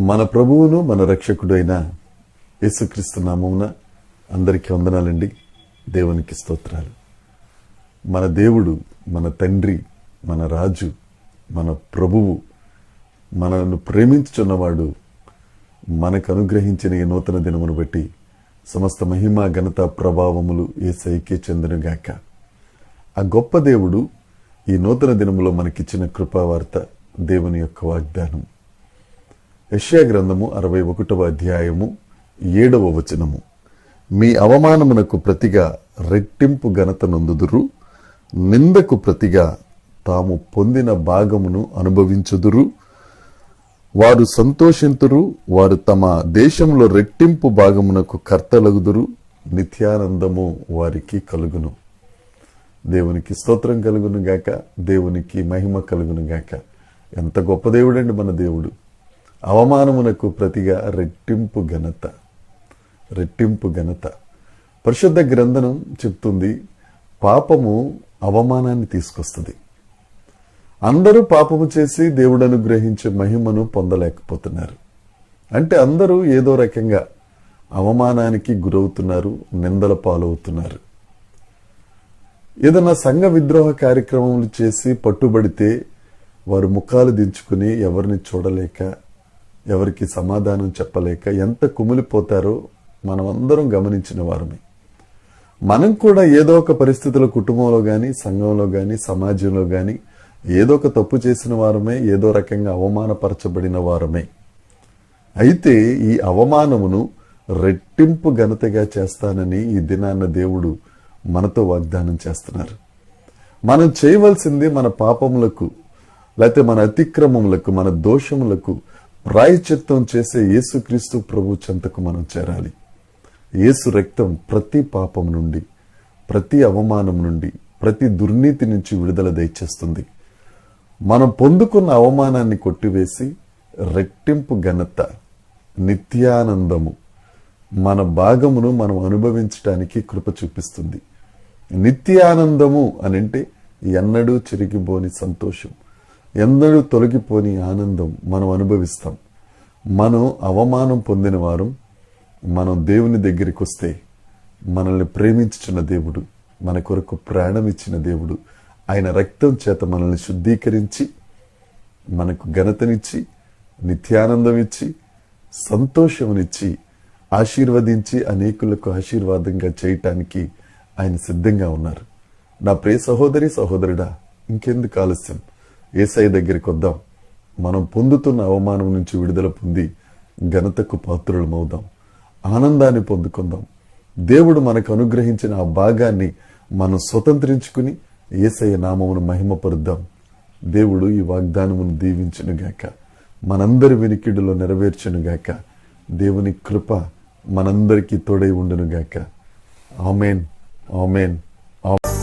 మన ప్రభువును మన రక్షకుడైన యేసుక్రీస్తు నామమున అందరికీ వందనాలండి. దేవునికి స్తోత్రాలు. మన దేవుడు, మన తండ్రి, మన రాజు, మన ప్రభువు, మనల్ని ప్రేమించుచున్నవాడు మనకు అనుగ్రహించిన ఈ నూతన దినమును బట్టి సమస్త మహిమ ఘనత ప్రభావములు యేసయ్యకే చెందునుగాక. ఆ గొప్ప దేవుడు ఈ నూతన దినములో మనకిచ్చిన కృపావార్త దేవుని యొక్క వాగ్దానం. యెషయా గ్రంథము 61వ అధ్యాయము 7వ వచనము. మీ అవమానమునకు ప్రతిగా రెట్టింపు ఘనత నొందుదురు, నిందకు ప్రతిగా తాము పొందిన భాగమును అనుభవించుదురు. వారు సంతోషింతురు, వారు తమ దేశంలో రెట్టింపు భాగమునకు కర్తలగుదురు, నిత్యానందము వారికి కలుగును. దేవునికి స్తోత్రం కలుగును గాక, దేవునికి మహిమ కలుగును గాక. ఎంత గొప్ప దేవుడండి మన దేవుడు. అవమానమునకు ప్రతిగా రెట్టింపు ఘనత, రెట్టింపు ఘనత. పరిశుద్ధ గ్రంథం చెప్తుంది, పాపము అవమానాన్ని తీసుకొస్తుంది. అందరూ పాపము చేసి దేవుడు అనుగ్రహించే మహిమను పొందలేకపోతున్నారు. అంటే అందరూ ఏదో రకంగా అవమానానికి గురవుతున్నారు, నిందల పాలవుతున్నారు. ఏదైనా సంఘ విద్రోహ కార్యక్రమములు చేసి పట్టుబడితే వారు ముఖాలు దించుకుని ఎవరిని చూడలేక, ఎవరికి సమాధానం చెప్పలేక ఎంత కుమిలిపోతారో మనం అందరం గమనించిన వారమే. మనం కూడా ఏదో ఒక పరిస్థితుల్లో కుటుంబంలో కానీ, సంఘంలో కానీ, సమాజంలో కానీ ఏదో ఒక తప్పు చేసిన వారమే, ఏదో రకంగా అవమానపరచబడిన వారమే. అయితే ఈ అవమానమును రెట్టింపు ఘనతగా చేస్తానని ఈ దినాన్న దేవుడు మనతో వాగ్దానం చేస్తున్నారు. మనం చేయవలసింది మన పాపములకు, లేకపోతే మన అతిక్రమములకు, మన దోషములకు ప్రాయశ్చిత్తం చేసే యేసుక్రీస్తు ప్రభు చెంతకు మనం చేరాలి. యేసు రక్తం ప్రతి పాపం నుండి, ప్రతి అవమానం నుండి, ప్రతి దుర్నీతి నుంచి విడుదల దయచేస్తుంది. మనం పొందుకున్న అవమానాన్ని కొట్టివేసి రెట్టింపు ఘనత, నిత్యానందము, మన భాగమును మనం అనుభవించడానికి కృప చూపిస్తుంది. నిత్యానందము అనంటే ఎన్నడూ చిరిగిపోని సంతోషం, ఎన్నడూ తొలగిపోని ఆనందం మనం అనుభవిస్తాం. మనం అవమానం పొందిన వారం మనం దేవుని దగ్గరికి వస్తే, మనల్ని ప్రేమించుచున్న దేవుడు, మన కొరకు ప్రాణం ఇచ్చిన దేవుడు, ఆయన రక్తం చేత మనల్ని శుద్ధీకరించి మనకు ఘనతనిచ్చి, నిత్యానందం ఇచ్చి, సంతోషమునిచ్చి, ఆశీర్వదించి అనేకులకు ఆశీర్వాదంగా చేయటానికి ఆయన సిద్ధంగా ఉన్నారు. నా ప్రియ సహోదరి సహోదరుడా, ఇంకెందుకు ఆలస్యం? యేసయ్య దగ్గరికి వద్దాం. మనం పొందుతున్న అవమానం నుంచి విడుదల పొంది ఘనతకు పాత్రులమవుదాం, ఆనందాన్ని పొందుకుందాం. దేవుడు మనకు అనుగ్రహించిన ఆ భాగాన్ని మనం స్వతంత్రించుకుని యేసయ్య నామమును మహిమపరుద్దాం. దేవుడు ఈ వాగ్దానమును దీవించునుగాక, మనందరి వినికిడిలో నెరవేర్చునుగాక. దేవుని కృప మనందరికీ తోడై ఉండునుగాక. ఆమేన్, ఆమేన్, ఆమేన్.